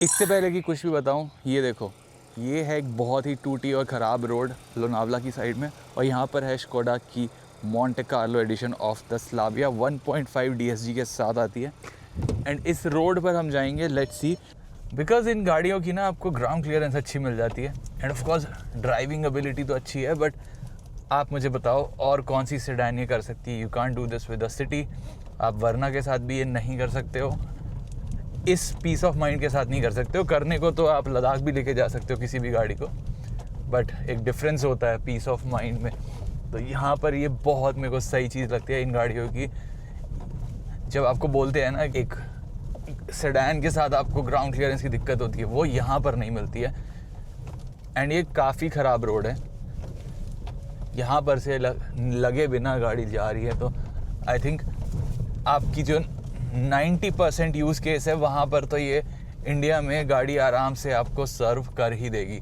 इससे पहले कि कुछ भी बताऊं, ये देखो, ये है एक बहुत ही टूटी और ख़राब रोड लोनावला की साइड में, और यहाँ पर है स्कोडा की Monte Carlo addition of the Slavia 1.5 DSG के साथ आती है। एंड इस रोड पर हम जाएंगे, लेट्स सी, बिकॉज इन गाड़ियों की ना आपको ग्राउंड क्लियरेंस अच्छी मिल जाती है end of course driving ability तो अच्छी है। बट आप मुझे बताओ और कौन सी सेडान ये कर सकती है? You can't do this with the city. आप वरना के साथ भी ये नहीं कर सकते हो, इस पीस ऑफ माइंड के साथ नहीं कर सकते हो। करने को तो आप लद्दाख भी लेके जा सकते हो किसी भी गाड़ी को, बट एक डिफरेंस होता है पीस ऑफ माइंड में। तो यहाँ पर ये बहुत मेरे को सही चीज़ लगती है इन गाड़ियों की। जब आपको बोलते हैं ना एक सेडान के साथ आपको ग्राउंड क्लियरेंस की दिक्कत होती है, वो यहाँ पर नहीं मिलती है। एंड ये काफ़ी ख़राब रोड है, यहाँ पर से लगे बिना गाड़ी जा रही है। तो आई थिंक आपकी जो 90% यूज़ केस है वहाँ पर तो ये इंडिया में गाड़ी आराम से आपको सर्व कर ही देगी।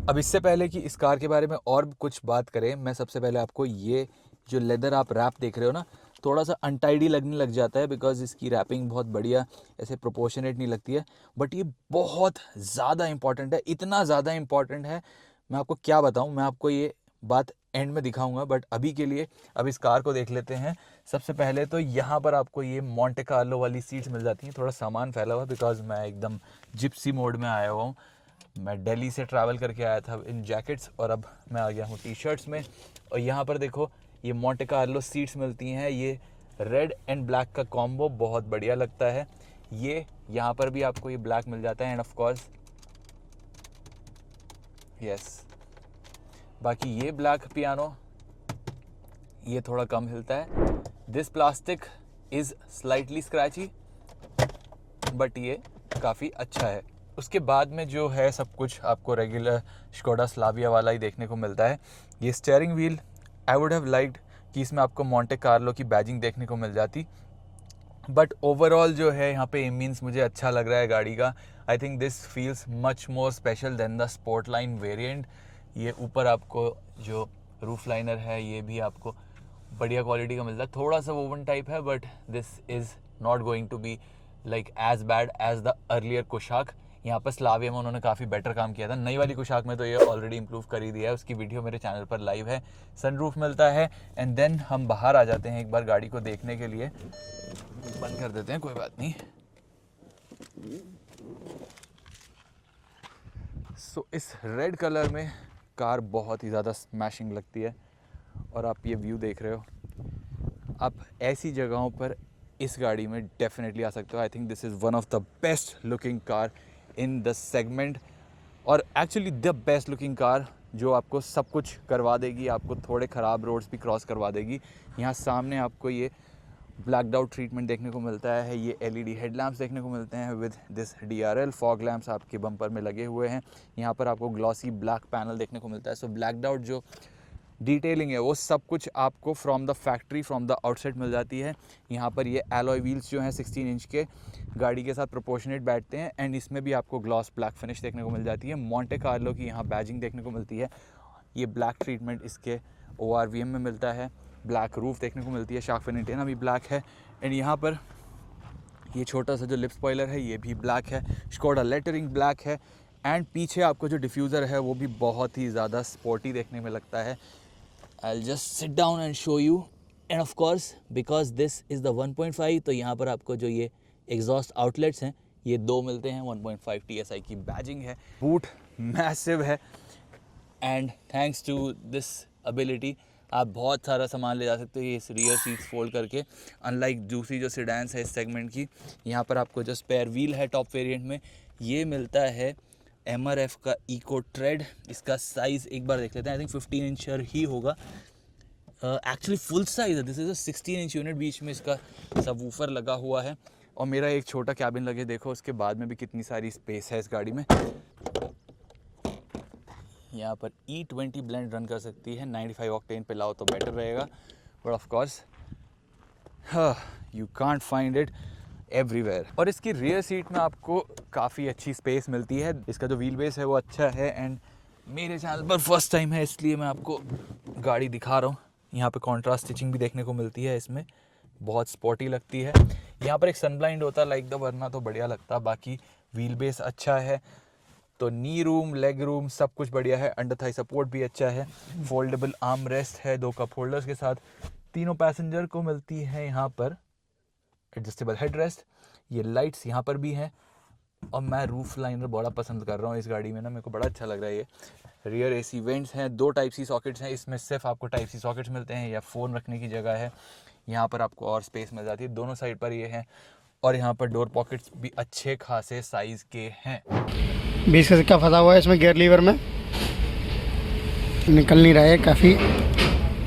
अब इससे पहले कि इस कार के बारे में और कुछ बात करें, मैं सबसे पहले आपको ये जो लेदर आप रैप देख रहे हो ना, थोड़ा सा अनटाइडी लगने लग जाता है बिकॉज इसकी रैपिंग बहुत बढ़िया ऐसे प्रोपोर्शनेट नहीं लगती है। बट ये बहुत ज़्यादा इंपॉर्टेंट है, इतना ज़्यादा इंपॉर्टेंट है मैं आपको क्या बताऊँ। मैं आपको ये बात एंड में दिखाऊंगा, बट अभी के लिए अब इस कार को देख लेते हैं। सबसे पहले तो यहाँ पर आपको ये मोंटे कार्लो वाली सीट्स मिल जाती हैं। थोड़ा सामान फैला हुआ बिकॉज मैं एकदम जिप्सी मोड में आया हुआ हूँ। मैं दिल्ली से ट्रैवल करके आया था इन जैकेट्स और अब मैं आ गया हूँ टी शर्ट्स में। और यहाँ पर देखो ये मोंटे कार्लो सीट्स मिलती हैं, ये रेड एंड ब्लैक का कॉम्बो बहुत बढ़िया लगता है। ये यहाँ पर भी आपको ये ब्लैक मिल जाता है एंड ऑफ कोर्स यस, बाकी ये ब्लैक पियानो ये थोड़ा कम हिलता है। This plastic is slightly scratchy but ये काफ़ी अच्छा है। उसके बाद में जो है सब कुछ आपको रेगुलर स्कोडा स्लाविया वाला ही देखने को मिलता है। ये steering wheel I would have liked कि इसमें आपको मोंटे कार्लो की बैजिंग देखने को मिल जाती, बट ओवरऑल जो है यहाँ पे मीन्स मुझे अच्छा लग रहा है गाड़ी का। I think this feels much more special than the sport line variant. ये ऊपर आपको जो रूफ लाइनर है ये भी आपको बढ़िया क्वालिटी का मिलता है। थोड़ा सा वोवन टाइप है but this is not going to be like as bad as the earlier Kushaq. यहाँ पर स्लाविया में उन्होंने काफ़ी बेटर काम किया था। नई वाली कुशाक में तो ये ऑलरेडी इंप्रूव कर ही दिया है, उसकी वीडियो मेरे चैनल पर लाइव है। सनरूफ मिलता है एंड देन हम बाहर आ जाते हैं एक बार गाड़ी को देखने के लिए। बंद कर देते हैं, कोई बात नहीं। सो इस रेड कलर में कार बहुत ही ज़्यादा स्मैशिंग लगती है और आप ये व्यू देख रहे हो। आप ऐसी जगहों पर इस गाड़ी में डेफिनेटली आ सकते हो। I think this is one of the best looking car in the segment, और actually the best looking car जो आपको सब कुछ करवा देगी, आपको थोड़े ख़राब रोड्स भी क्रॉस करवा देगी। यहाँ सामने आपको ये ब्लैक्ड आउट ट्रीटमेंट देखने को मिलता है, ये LED हेडलैम्प्स देखने को मिलते हैं with this DRL fog lamps आपके बम्पर में लगे हुए हैं। यहाँ पर आपको ग्लॉसी ब्लैक पैनल देखने को मिलता है। सो ब्लैक्ड आउट जो डिटेलिंग है वो सब कुछ आपको from the factory, from the outside मिल जाती है। यहाँ पर ये एलॉय व्हील्स जो हैं 16 इंच के गाड़ी के साथ प्रोपोर्शनेट बैठते हैं एंड इसमें भी आपको ग्लॉस ब्लैक फिनिश देखने को मिल जाती है। मोंटे कार्लो की यहाँ बैजिंग देखने को मिलती है। ये ब्लैक ट्रीटमेंट इसके ORVM में मिलता है। ब्लैक रूफ देखने को मिलती है, शार्क फिन एंटेना भी ब्लैक है एंड यहाँ पर ये छोटा सा जो लिप स्पॉइलर है ये भी ब्लैक है। स्कोडा लेटरिंग ब्लैक है एंड पीछे आपको जो डिफ्यूज़र है वो भी बहुत ही ज़्यादा स्पोर्टी देखने में लगता है। I'll just sit down and show you, and of course because this is the 1.5 तो यहाँ पर आपको जो ये एग्जॉस्ट आउटलेट्स हैं ये 2 मिलते हैं। 1.5 TSI की बैजिंग है। बूट मैसिव है and thanks to this ability आप बहुत सारा सामान ले जा सकते हो ये इस रियर सीट्स फोल्ड करके। अनलाइक दूसरी जो सेडान्स है इस सेगमेंट की, यहाँ पर आपको जो स्पेयर व्हील है टॉप वेरिएंट में ये मिलता है MRF का इको ट्रेड। इसका साइज़ एक बार देख लेते हैं। आई थिंक 15 इंचर ही होगा, एक्चुअली फुल साइज़ है। This is a 16 inch unit. बीच में इसका सबवूफर लगा हुआ है और मेरा एक छोटा कैबिन लगे, देखो उसके बाद में भी कितनी सारी स्पेस है इस गाड़ी में। यहाँ पर E20 ब्लेंड रन कर सकती है। 95 ऑक्टेन पे लाओ तो बेटर रहेगा, but of course you can't find it everywhere. और इसकी रियर सीट में आपको काफ़ी अच्छी स्पेस मिलती है। इसका जो व्हील बेस है वो अच्छा है एंड मेरे चैनल पर फर्स्ट टाइम है इसलिए मैं आपको गाड़ी दिखा रहा हूँ। यहाँ पे कॉन्ट्रास्ट स्टिचिंग भी देखने को मिलती है, इसमें बहुत स्पोर्टी लगती है। यहाँ पर एक सनब्लाइंड होता है लाइक द, वरना तो बढ़िया लगता। बाकी व्हील बेस अच्छा है, तो नी रूम, लेग रूम सब कुछ बढ़िया है। अंडर थाई सपोर्ट भी अच्छा है। फोल्डेबल आर्म रेस्ट है 2 कप होल्डर्स के साथ। तीनों पैसेंजर को मिलती है यहाँ पर एडजस्टेबल हेड रेस्ट। ये लाइट्स यहाँ पर भी हैं। और मैं रूफ लाइनर बड़ा पसंद कर रहा हूँ इस गाड़ी में ना, मेरे को बड़ा अच्छा लग रहा है ये। रियर एसी वेंट्स हैं, 2 टाइप सी सॉकेट्स हैं। इसमें सिर्फ आपको टाइप सी सॉकेट्स मिलते हैं, या फ़ोन रखने की जगह है। यहाँ पर आपको और स्पेस मिल जाती है, दोनों साइड पर ये हैं। और यहाँ पर डोर पॉकेट्स भी अच्छे खासे साइज़ के हैं। 20 का सिक्का फंसा हुआ है इसमें गियर लीवर में, निकल नहीं रहा है, काफ़ी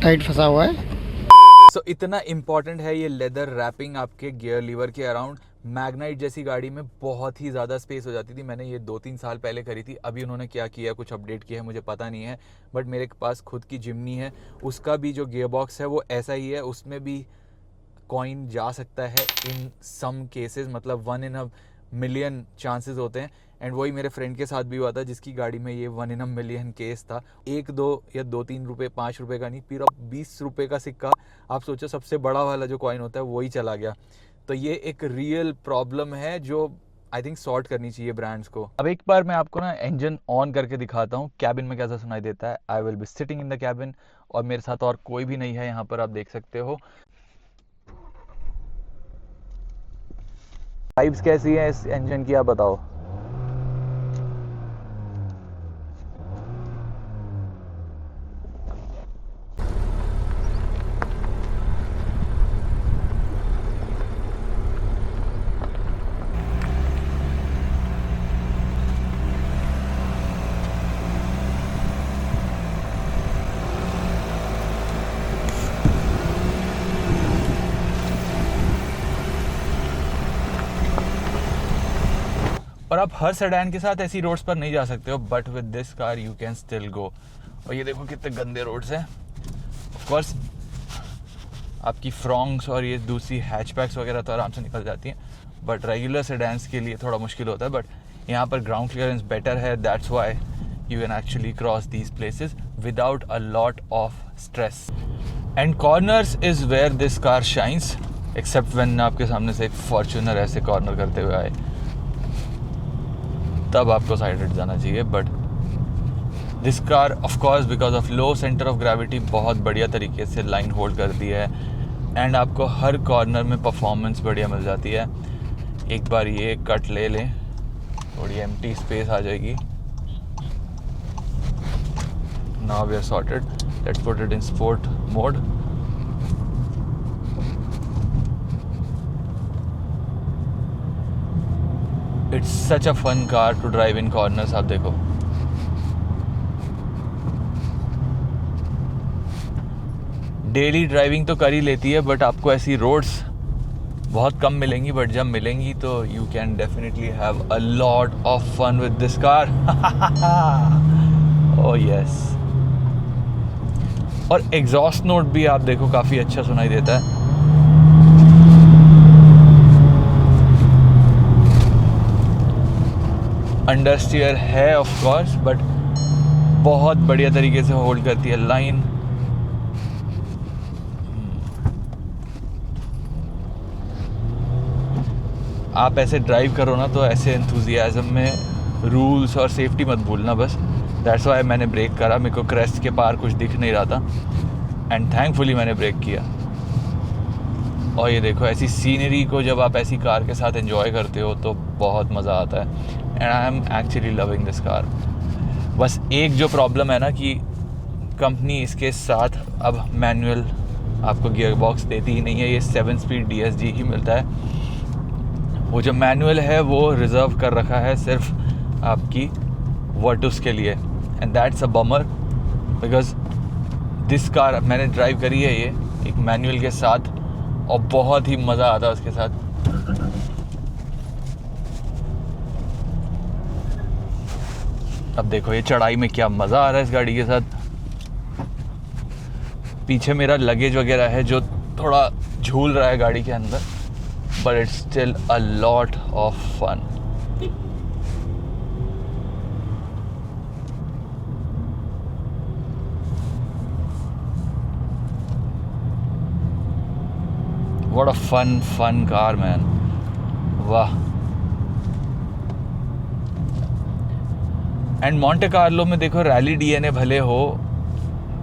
टाइट फंसा हुआ है। सो इतना इम्पॉर्टेंट है ये लेदर रैपिंग आपके गियर लीवर के अराउंड। मैग्नाइट जैसी गाड़ी में बहुत ही ज़्यादा स्पेस हो जाती थी। मैंने ये 2-3 साल पहले करी थी, अभी उन्होंने क्या किया, कुछ अपडेट किया है मुझे पता नहीं है। बट मेरे पास खुद की जिम्नी है, उसका भी जो गियर बॉक्स है वो ऐसा ही है। उसमें भी कॉइन जा सकता है इन सम केसेस, मतलब 1 in a million चांसेस होते हैं। एंड वही मेरे फ्रेंड के साथ भी हुआ था जिसकी गाड़ी में ये 1 in a million केस था। 1-2 या 2-3 रुपये, 5 रुपये का नहीं, पूरा 20 रुपये का सिक्का। आप सोचो सबसे बड़ा वाला जो कॉइन होता है वही चला गया। तो ये एक रियल प्रॉब्लम है जो आई थिंक सॉर्ट करनी चाहिए ब्रांड्स को। अब एक बार मैं आपको ना इंजन ऑन करके दिखाता हूँ कैबिन में कैसा सुनाई देता है। I will be sitting in the cabin, और मेरे साथ और कोई भी नहीं है यहाँ पर, आप देख सकते हो। वाइब्स कैसी है इस इंजन की, आप बताओ। और आप हर सेडान के साथ ऐसी रोड्स पर नहीं जा सकते हो, but with this car you can still go. और ये देखो कितने गंदे रोड्स हैं। ऑफ कोर्स आपकी फ्रॉन्ग्स और ये दूसरी हैचबैक्स वगैरह तो आराम से निकल जाती हैं, बट रेगुलर सेडान्स के लिए थोड़ा मुश्किल होता है। बट यहाँ पर ग्राउंड क्लियरेंस बेटर है, that's why you can actually cross these places without a lot of stress. And corners is where this car shines, except when आपके सामने से एक फॉर्च्यूनर ऐसे कॉर्नर करते हुए आए, तब आपको साइड हट जाना चाहिए। But this car of course because of low centre of gravity बहुत बढ़िया तरीके से लाइन होल्ड करती है। एंड आपको हर कॉर्नर में परफॉर्मेंस बढ़िया मिल जाती है। एक बार ये कट ले लें, थोड़ी एम्प्टी स्पेस आ जाएगी। Now we are sorted, let's put it in sport mode. It's such a fun car to drive in corners. आप देखो डेली ड्राइविंग तो कर ही लेती है, बट आपको ऐसी रोड्स बहुत कम मिलेंगी, बट जब मिलेंगी तो you can definitely have a lot of fun with this car. Oh yes. और एग्जॉस्ट नोट भी आप देखो काफ़ी अच्छा सुनाई देता है। अंडर स्टीयर है ऑफ कोर्स, बट बहुत बढ़िया तरीके से होल्ड करती है लाइन। आप ऐसे ड्राइव करो ना तो ऐसे एंथुजियाज्म में रूल्स और सेफ्टी मत भूलना बस। दैट्स वाई मैंने ब्रेक करा, मेरे को क्रेस्ट के पार कुछ दिख नहीं रहा था, एंड थैंकफुली मैंने ब्रेक किया। और ये देखो ऐसी सीनरी को जब आप ऐसी कार के साथ एंजॉय करते हो तो बहुत मज़ा आता है। And I am actually loving this car. बस एक जो प्रॉब्लम है ना कि कंपनी इसके साथ अब मैनुअल आपको गियर बॉक्स देती ही नहीं है, ये 7 स्पीड DSG ही मिलता है। वो जो मैनुअल है वो रिज़र्व कर रखा है सिर्फ आपकी वर्टुस के लिए, and that's a bummer because this car मैंने ड्राइव करी है ये एक मैनुअल के साथ, और बहुत ही मज़ा आता है उसके साथ। अब देखो ये चढ़ाई में क्या मज़ा आ रहा है इस गाड़ी के साथ। पीछे मेरा लगेज वगैरह है जो थोड़ा झूल रहा है गाड़ी के अंदर, but it's still a lot of fun. What a fun car man, वाह। एंड मॉन्टे कार्लो में देखो रैली डीएनए भले हो,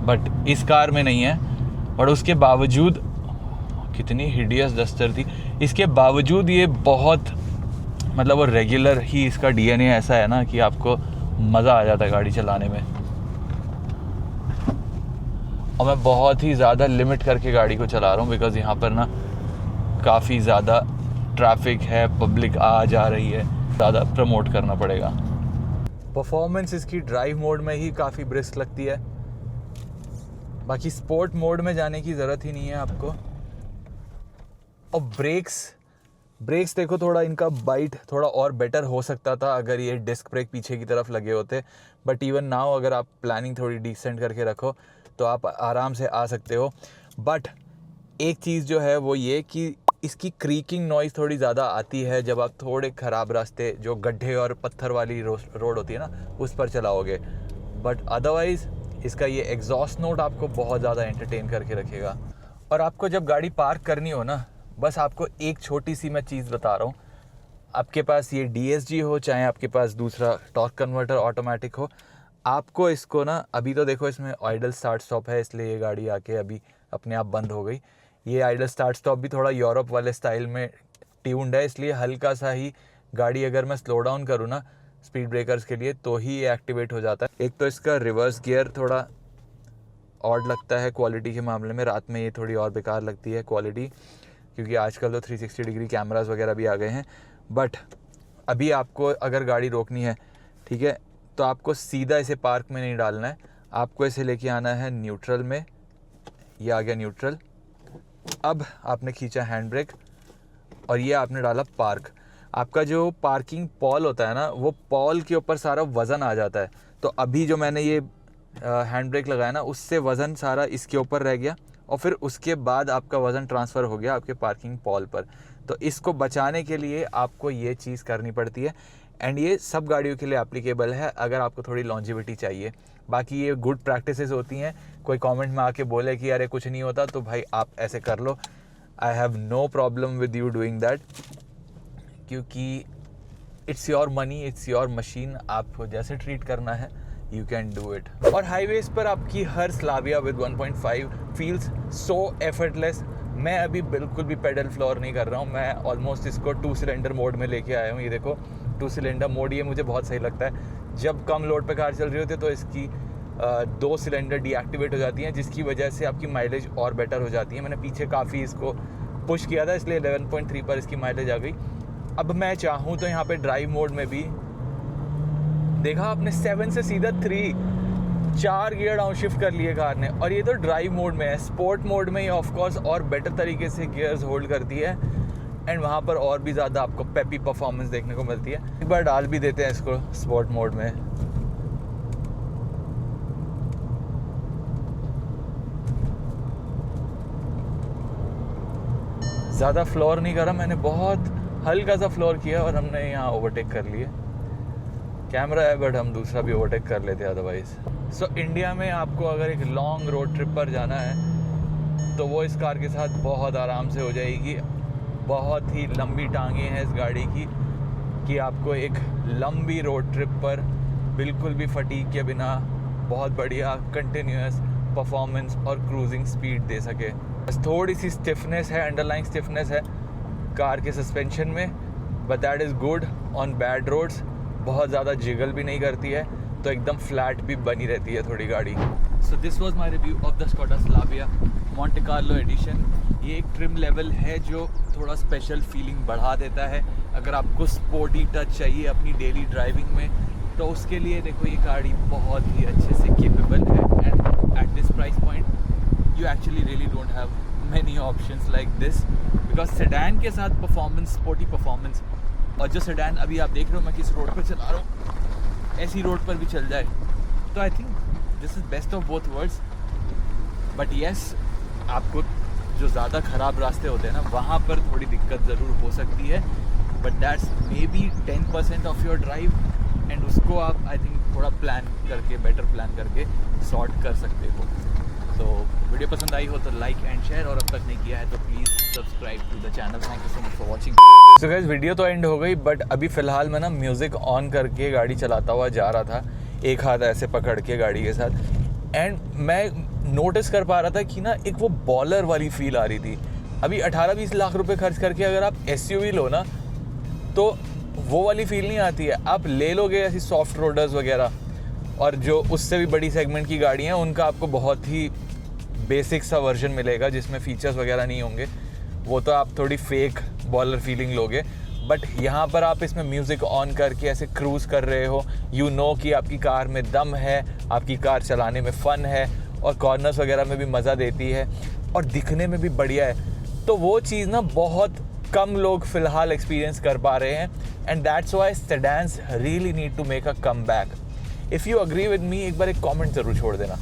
बट इस कार में नहीं है। और उसके बावजूद कितनी हिडियस डस्टर थी, इसके बावजूद ये बहुत मतलब वो रेगुलर ही इसका डीएनए ऐसा है ना कि आपको मज़ा आ जाता है गाड़ी चलाने में। और मैं बहुत ही ज़्यादा लिमिट करके गाड़ी को चला रहा हूँ बिकॉज़ यहाँ पर ना काफ़ी ज़्यादा ट्रैफिक है, पब्लिक आ जा रही है, ज़्यादा प्रमोट करना पड़ेगा। परफॉर्मेंस इसकी ड्राइव मोड में ही काफ़ी ब्रिस्क लगती है, बाकी स्पोर्ट मोड में जाने की ज़रूरत ही नहीं है आपको। और ब्रेक्स देखो, थोड़ा इनका बाइट थोड़ा और बेटर हो सकता था अगर ये डिस्क ब्रेक पीछे की तरफ लगे होते, बट इवन नाउ अगर आप प्लानिंग थोड़ी डिसेंट करके रखो तो आप आराम से आ सकते हो। बट एक चीज़ जो है वो ये कि इसकी क्रीकिंग नॉइज़ थोड़ी ज़्यादा आती है जब आप थोड़े ख़राब रास्ते, जो गड्ढे और पत्थर वाली रोड होती है ना, उस पर चलाओगे। बट अदरवाइज़ इसका ये एग्जॉस्ट नोट आपको बहुत ज़्यादा एंटरटेन करके रखेगा। और आपको जब गाड़ी पार्क करनी हो ना, बस आपको एक छोटी सी मैं चीज़ बता रहा हूँ, आपके पास ये DSG हो चाहे आपके पास दूसरा टॉर्क कन्वर्टर ऑटोमेटिक हो, आपको इसको ना, अभी तो देखो इसमें आइडल स्टार्ट स्टॉप है इसलिए ये गाड़ी आके अभी अपने आप बंद हो गई। ये आइडल स्टार्ट स्टॉप भी थोड़ा यूरोप वाले स्टाइल में ट्यून्ड है, इसलिए हल्का सा ही गाड़ी अगर मैं स्लो डाउन करूँ ना स्पीड ब्रेकर्स के लिए तो ही ये एक्टिवेट हो जाता है। एक तो इसका रिवर्स गियर थोड़ा ऑड लगता है क्वालिटी के मामले में, रात में ये थोड़ी और बेकार लगती है क्वालिटी, क्योंकि आजकल तो 360 डिग्री कैमरास वगैरह भी आ गए हैं। बट अभी आपको अगर गाड़ी रोकनी है, ठीक है, तो आपको सीधा इसे पार्क में नहीं डालना है, आपको इसे लेके आना है न्यूट्रल में। ये आ गया न्यूट्रल। अब आपने खींचा हैंड ब्रेक और ये आपने डाला पार्क। आपका जो पार्किंग पॉल होता है ना, वो पॉल के ऊपर सारा वज़न आ जाता है। तो अभी जो मैंने ये हैंड ब्रेक लगाया ना, उससे वज़न सारा इसके ऊपर रह गया और फिर उसके बाद आपका वज़न ट्रांसफ़र हो गया आपके पार्किंग पॉल पर। तो इसको बचाने के लिए आपको ये चीज़ करनी पड़ती है। एंड ये सब गाड़ियों के लिए एप्लीकेबल है अगर आपको थोड़ी लॉन्जिविटी चाहिए। बाकी ये गुड प्रैक्टिसेस होती हैं। कोई कमेंट में आके बोले कि अरे कुछ नहीं होता, तो भाई आप ऐसे कर लो, I have no problem with you doing that, क्योंकि it's your money, it's your machine, आपको जैसे ट्रीट करना है यू कैन डू इट। और हाईवेज पर आपकी हर स्लाविया विद 1.5 फील्स सो एफर्टलेस। मैं अभी बिल्कुल भी पेडल फ्लोर नहीं कर रहा हूँ, मैं ऑलमोस्ट इसको 2 सिलेंडर मोड में लेके आया हूँ। ये देखो 2 सिलेंडर मोड, ये मुझे बहुत सही लगता है। जब कम लोड पे कार चल रही होती है तो इसकी 2 सिलेंडर डीएक्टिवेट हो जाती हैं, जिसकी वजह से आपकी माइलेज और बेटर हो जाती है। मैंने पीछे काफ़ी इसको पुश किया था, इसलिए 11.3 पर इसकी माइलेज आ गई। अब मैं चाहूँ तो यहाँ पे ड्राइव मोड में भी, देखा आपने 7 से सीधा 3, 4 गियर डाउन शिफ्ट कर लिए कार ने, और ये तो ड्राइव मोड में है। स्पोर्ट मोड में ये ऑफकोर्स और बेटर तरीके से गियर्स होल्ड करती है एंड वहाँ पर और भी ज़्यादा आपको पेपी परफॉर्मेंस देखने को मिलती है। एक बार डाल भी देते हैं इसको स्पोर्ट मोड में। ज़्यादा फ्लोर नहीं करा मैंने, बहुत हल्का सा फ्लोर किया और हमने यहाँ ओवरटेक कर लिए। कैमरा है बट हम दूसरा भी ओवरटेक कर लेते अदरवाइज। सो इंडिया में आपको अगर एक लॉन्ग रोड ट्रिप पर जाना है तो वो इस कार के साथ बहुत आराम से हो जाएगी। बहुत ही लंबी टांगें हैं इस गाड़ी की कि आपको एक लंबी रोड ट्रिप पर बिल्कुल भी फटीग के बिना बहुत बढ़िया कंटिन्यूस परफॉर्मेंस और क्रूजिंग स्पीड दे सके। बस थोड़ी सी स्टिफनेस है, अंडरलाइन स्टिफनेस है कार के सस्पेंशन में, but that is good on bad roads. बहुत ज़्यादा जिगल भी नहीं करती है, तो एकदम फ्लैट भी बनी रहती है थोड़ी गाड़ी। So this was my review of the Skoda Slavia Monte Carlo addition. ये एक ट्रिम लेवल है जो थोड़ा स्पेशल फीलिंग बढ़ा देता है। अगर आपको स्पोर्टी टच चाहिए अपनी डेली ड्राइविंग में तो उसके लिए देखो ये गाड़ी बहुत ही अच्छे से केपेबल है। And at this price point you actually really don't have many options like this, because sedan के साथ परफॉर्मेंस, स्पोर्टी परफॉर्मेंस, और जो सेडान अभी आप देख रहे हो मैं किस रोड पर चला रहा हूँ, ऐसी रोड पर भी चल जाए तो आई think this is best of both worlds. But yes, आपको जो ज़्यादा ख़राब रास्ते होते हैं ना, वहाँ पर थोड़ी दिक्कत ज़रूर हो सकती है, but that's may be 10% of your drive and उसको आप आई थिंक थोड़ा प्लान करके, बेटर प्लान करके सॉर्ट कर सकते हो। तो वीडियो पसंद आई हो तो लाइक एंड शेयर, और अब तक नहीं किया है तो please subscribe to the channel. Thank you so much for watching. So guys, video तो एंड हो गई, बट अभी फ़िलहाल मैं ना म्यूज़िक ऑन करके गाड़ी चलाता हुआ जा रहा था, एक हाथ ऐसे पकड़ के गाड़ी के साथ, एंड मैं नोटिस कर पा रहा था कि ना एक वो बॉलर वाली फील आ रही थी। अभी 18-20 लाख रुपए खर्च करके अगर आप SUV लो ना तो वो वाली फील नहीं आती है। आप ले लोगे ऐसी सॉफ्ट रोडर्स वगैरह, और जो उससे भी बड़ी सेगमेंट की गाड़ियाँ हैं उनका आपको बहुत ही बेसिक सा वर्जन मिलेगा जिसमें फीचर्स वगैरह नहीं होंगे, वो तो आप थोड़ी फेक बॉलर फीलिंग लोगे। बट यहाँ पर आप इसमें म्यूज़िक ऑन करके ऐसे क्रूज़ कर रहे हो, यू नो कि आपकी कार में दम है, आपकी कार चलाने में फ़न है, और कॉर्नर्स वगैरह में भी मज़ा देती है, और दिखने में भी बढ़िया है। तो वो चीज़ ना बहुत कम लोग फ़िलहाल एक्सपीरियंस कर पा रहे हैं, and that's why sedans really need to make a comeback. If you agree with me, एक बार एक कॉमेंट ज़रूर छोड़ देना।